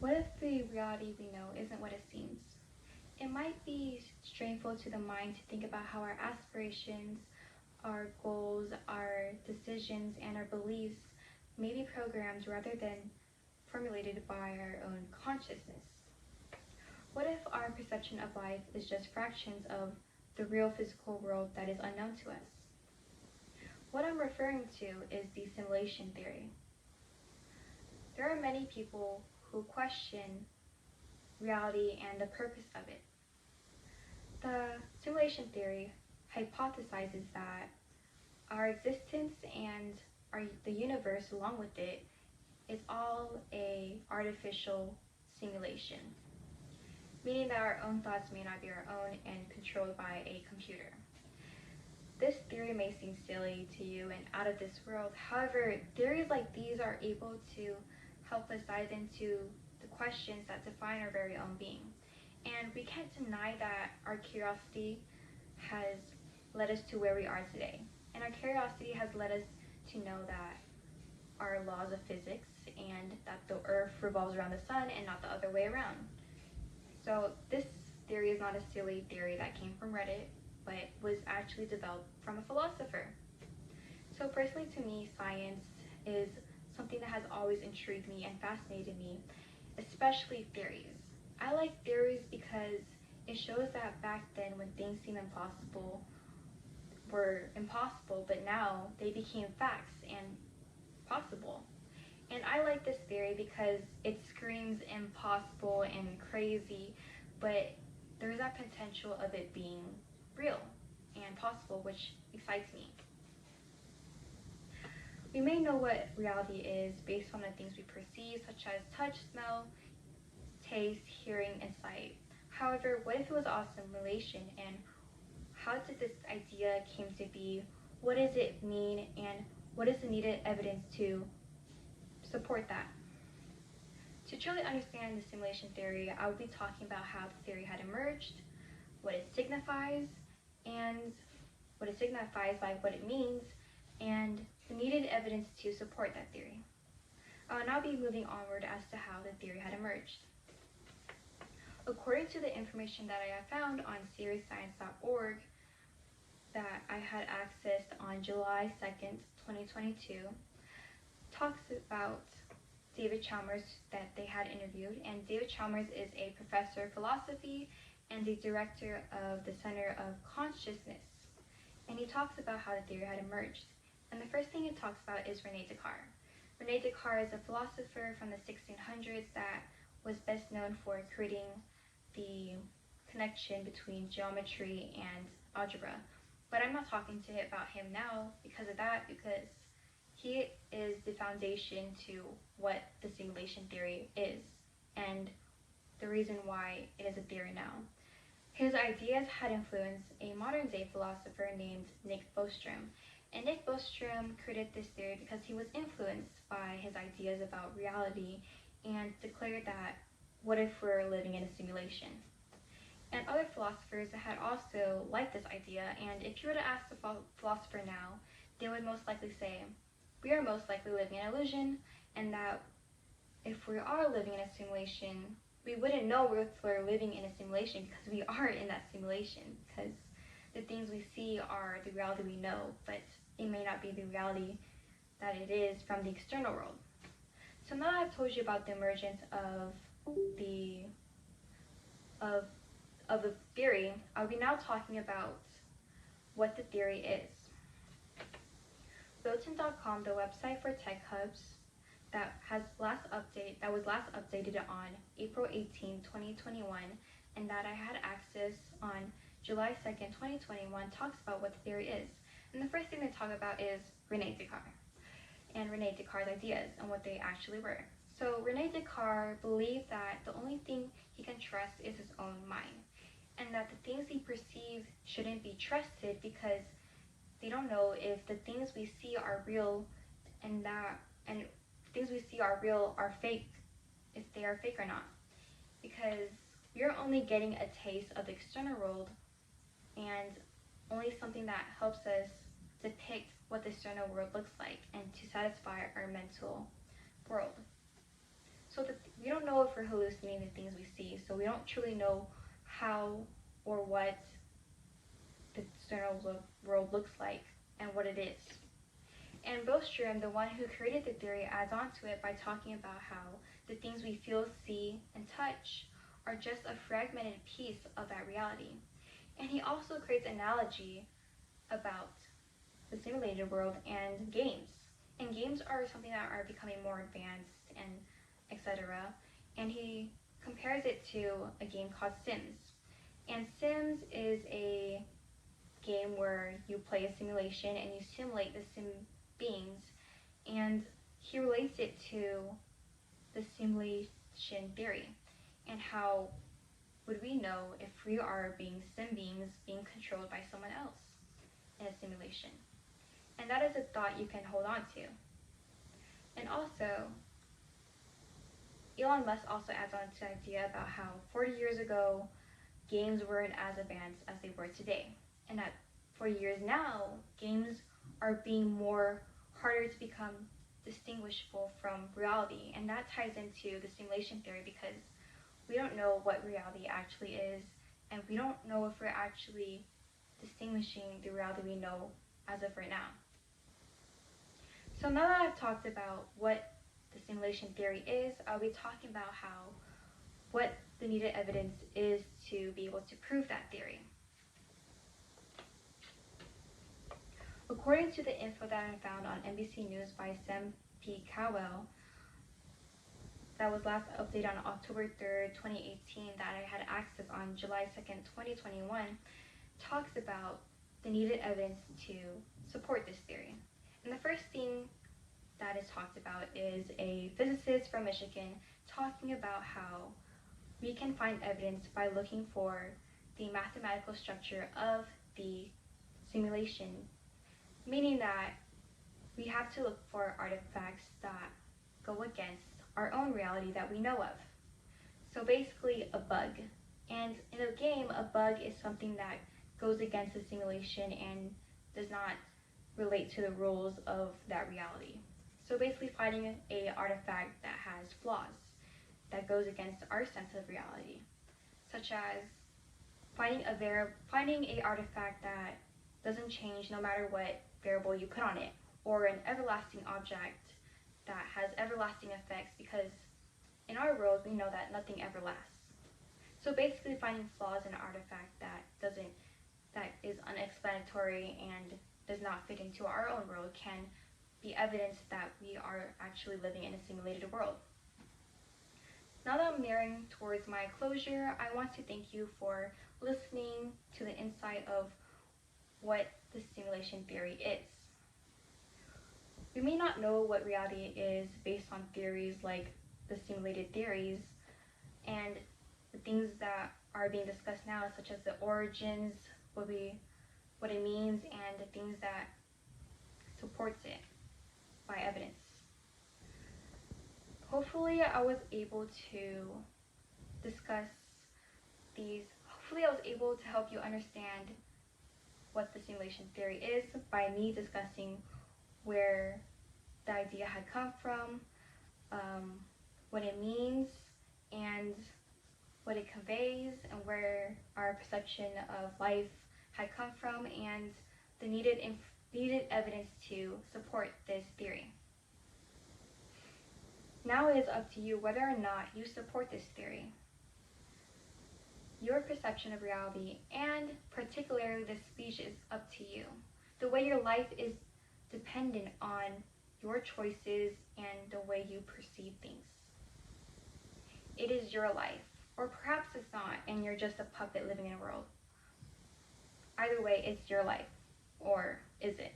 What if the reality we know isn't what it seems? It might be strainful to the mind to think about how our aspirations, our goals, our decisions, and our beliefs may be programmed rather than formulated by our own consciousness. What if our perception of life is just fractions of the real physical world that is unknown to us? What I'm referring to is the simulation theory. There are many people who question reality and the purpose of it. The simulation theory hypothesizes that our existence and the universe along with it is all a artificial simulation, meaning that our own thoughts may not be our own and controlled by a computer. This theory may seem silly to you and out of this world. However, theories like these are able to help us dive into the questions that define our very own being. And we can't deny that our curiosity has led us to where we are today. And our curiosity has led us to know that our laws of physics and that the earth revolves around the sun and not the other way around. So this theory is not a silly theory that came from Reddit, but was actually developed from a philosopher. So personally to me, science is something that has always intrigued me and fascinated me, especially theories. I like theories because it shows that back then when things seemed impossible were impossible, but now they became facts and possible. And I like this theory because it screams impossible and crazy, but there's that potential of it being real and possible, which excites me. We may know what reality is based on the things we perceive, such as touch, smell, taste, hearing, and sight. However, what if it was all simulation, and how did this idea came to be? What does it mean, and what is the needed evidence to support that? To truly understand the simulation theory, I will be talking about how the theory had emerged, what it signifies, and what it signifies by what it means, and the needed evidence to support that theory. I will now be moving onward as to how the theory had emerged. According to the information that I have found on seriousscience.org that I had accessed on July 2nd, 2022, talks about David Chalmers that they had interviewed, and David Chalmers is a professor of philosophy and the director of the Center of Consciousness. And he talks about how the theory had emerged. And the first thing he talks about is René Descartes. René Descartes is a philosopher from the 1600s that was best known for creating the connection between geometry and algebra. But I'm not talking to about him now because of that, because he is the foundation to what the simulation theory is and the reason why it is a theory now. His ideas had influenced a modern-day philosopher named Nick Bostrom. And Nick Bostrom created this theory because he was influenced by his ideas about reality and declared that what if we're living in a simulation? And other philosophers had also liked this idea, and if you were to ask the philosopher now, they would most likely say, we are most likely living in an illusion, and that if we are living in a simulation, we wouldn't know if we're living in a simulation because we are in that simulation, because the things we see are the reality we know, but it may not be the reality that it is from the external world. So now that I've told you about the emergence of the theory, I'll be now talking about what the theory is. Roten.com, the website for tech hubs, that was last updated on April 18, 2021, and that I had access on July 2nd, 2021, talks about what the theory is. And the first thing they talk about is René Descartes and René Descartes' ideas and what they actually were. So René Descartes believed that the only thing he can trust is his own mind, and that the things he perceives shouldn't be trusted because they don't know if the things we see are real and things we see are real are fake, if they are fake or not. Because we're only getting a taste of the external world and only something that helps us depict what the external world looks like and to satisfy our mental world. So we don't know if we're hallucinating the things we see, so we don't truly know how or what the external world looks like and what it is. And Bostrom, the one who created the theory, adds on to it by talking about how the things we feel, see, and touch are just a fragmented piece of that reality. And he also creates analogy about the simulated world and games. And games are something that are becoming more advanced and etc. And he compares it to a game called Sims. And Sims is a game where you play a simulation and you simulate the sim beings. And he relates it to the simulation theory and how would we know if we are being sim beings being controlled by someone else in a simulation. And that is a thought you can hold on to. And also, Elon Musk also adds on to the idea about how 40 years ago, games weren't as advanced as they were today. And that 40 years now, games are being more harder to become distinguishable from reality. And that ties into the simulation theory because we don't know what reality actually is, and we don't know if we're actually distinguishing the reality we know as of right now. So now that I've talked about what the simulation theory is, I'll be talking about what the needed evidence is to be able to prove that theory. According to the info that I found on NBC News by Sam P. Cowell, that was last updated on October 3rd, 2018, that I had access on July 2nd, 2021, talks about the needed evidence to support this theory. And the first thing that is talked about is a physicist from Michigan talking about how we can find evidence by looking for the mathematical structure of the simulation, meaning that we have to look for artifacts that go against our own reality that we know of. So basically a bug. And in a game, a bug is something that goes against the simulation and does not relate to the rules of that reality. So basically finding a artifact that has flaws, that goes against our sense of reality, such as finding a artifact that doesn't change no matter what variable you put on it, or an everlasting object that has everlasting effects, because in our world we know that nothing ever lasts. So basically finding flaws in an artifact that is unexplanatory and does not fit into our own world can be evidence that we are actually living in a simulated world. Now that I'm nearing towards my closure, I want to thank you for listening to the insight of what the simulation theory is. We may not know what reality is based on theories like the simulated theories and the things that are being discussed now, such as the origins, what it means, and the things that supports it by evidence. Hopefully I was able to help you understand what the simulation theory is by me discussing where the idea had come from, what it means, and what it conveys, and where our perception of life had come from, and the needed evidence to support this theory. Now it is up to you whether or not you support this theory. Your perception of reality, and particularly this speech, is up to you. The way your life is dependent on your choices and the way you perceive things. It is your life, or perhaps it's not, and you're just a puppet living in a world. Either way, it's your life, or is it?